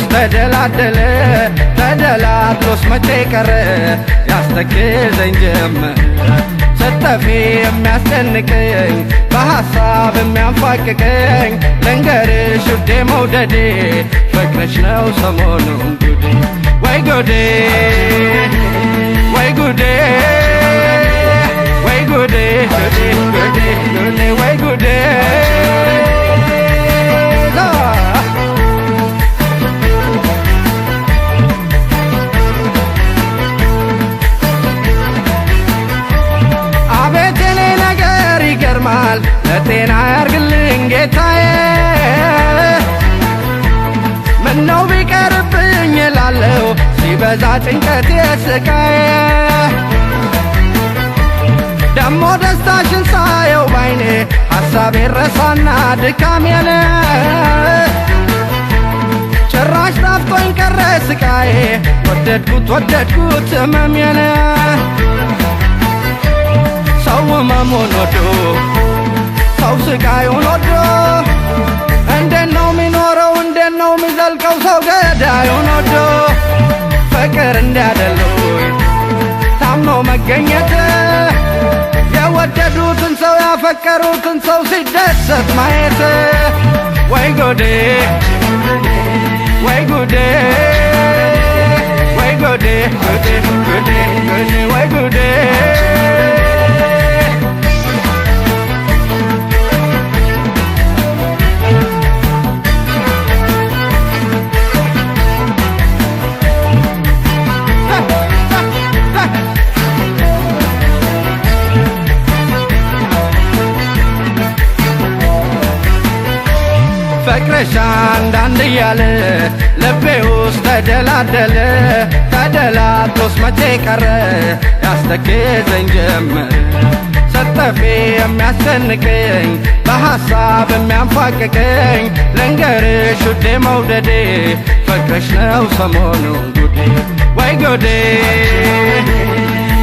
ውስጥ ተደላደለ ተደላድሎስ መቼ ቀረ ያስተክዘኝ ጀመር ስተፊ የሚያስጨንቀኝ በሐሳብ የሚያንፋቅቀኝ ልንገርሽ ውዴ መውደዴ ፍቅርሽ ነው ሰሞኑን ጉዴ ወይ ጉዴ ወይ ጉዴ ወይ ጉዴ ጉዴ ጉዴ ጉዴ ወይ ጉዴ ለጤና ያርግልኝ ጌታዬ ምነው ቢቀርብኝ እላለሁ ሲበዛ ጭንቀት የስቃዬ ደሞ ደስታሽን ሳየው ባይኔ ሐሳቤን ረሳና ድካሜን ጭራሽ ጣፍቶኝ ቀረ ስቃዬ ወደድኩት ህመሜን ሰው ህመሙን ወዶ ሰው ስቃዩን ወዶ እንዴት ነው ሚኖረው እንዴት ነው ሚዘልቀው ሰው ገዳዩን ወዶ ፍቅር እንዲያደሉኝ ታምኖ መገኘት የወደዱትን ሰው ያፈቀሩትን ሰው ሲደሰት ማየት ወይ ጉዴ ወይ ጉዴ ወይ ጉዴ ጉዴ ጉዴ ጉዴ ወይ ጉዴ ፍቅርሽ አንዳንድ እያለ ልቤ ውስጥ ተደላደለ ተደላድሎስ መቼ ቀረ ያስተክዘኝ ጀመር ስተፊ የሚያስጨንቀኝ በሐሳብ የሚያንፋቅቀኝ ልንገርሽ ውዴ መውደዴ ፍቅርሽ ነው ሰሞኑን ጉዴ ወይ ጉዴ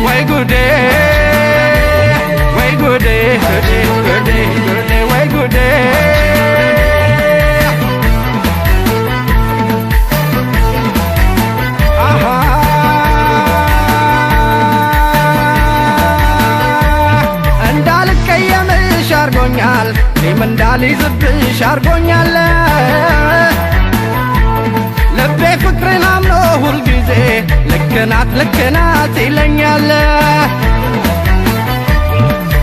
ወይ ጉዴ ወይ ጉዴ ጉዴ ጉዴ ጉዴ ወይ ጉዴ አርጎኛል እኔም እንዳልይዝብሽ አርጎኛል ልቤ ፍቅርን አምኖ ሁልጊዜ ልክናት ይለኛል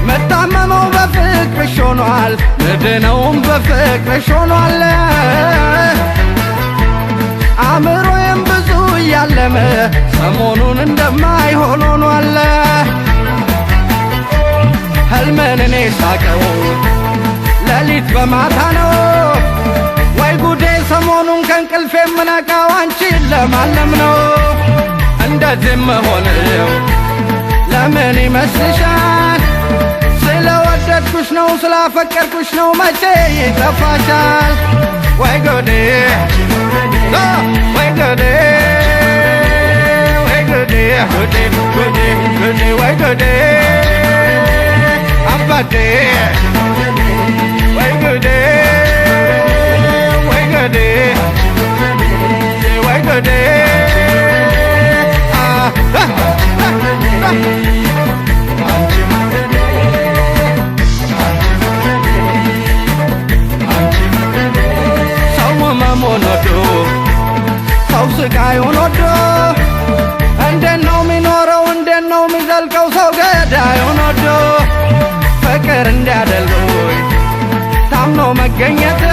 መታመመው በፍቅርሽ ሆኗል ምድነውም በፍቅርሽ ሆኗል አእምሮዬም ብዙ እያለመ ሰሞኑን እንደማይሆን ሆኗል ህልምን እኔ ሳቀው ሌሊት በማታ ነው ወይ ጉዴ ሰሞኑን ከእንቅልፌ የምነቃው አንቺን ለማለም ነው እንደዚህ መሆንው ለምን ይመስልሻል ስለወደድኩሽ ነው ስላፈቀርኩሽ ነው መቼ ይጠፋሻል ወይ ጉዴ ወይ ጉዴ ወይ ጉዴ ጉዴ ጉዴ ጉዴ ወይ ጉዴ አባቴ ወይ ጉዴ ወይ ጉዴ ወይ ጉዴ ሰው ህመሙን ወዶ ሰው ስቃዩን ወዶ እንዴት ነው ሚኖረው እንዴት ነው ሚዘልቀው ሰው ገዳዩን ወዶ ፍቅር እንዲያደሉኝ ታምኖ መገኘት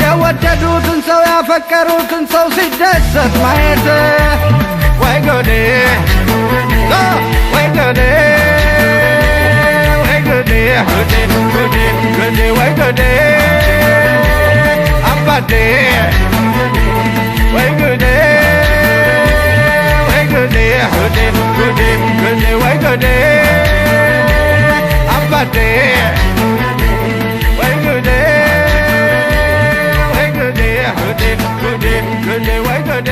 የወደዱትን ሰው ያፈቀሩትን ሰው ሲደሰት ማየት ወይ ጉዴ ወይ ጉዴ ወይ ጉዴ ጉዴ ጉዴ ጉዴ ወይ ጉዴ አባቴ ወይ ጉዴ ወይ ጉዴ ጉዴ ጉዴ ጉዴ ወይ ጉዴ አባቴ ወይ ጉዴ ወይ ጉዴ ጉዴ ጉዴ ጉዴ ወይ ጉዴ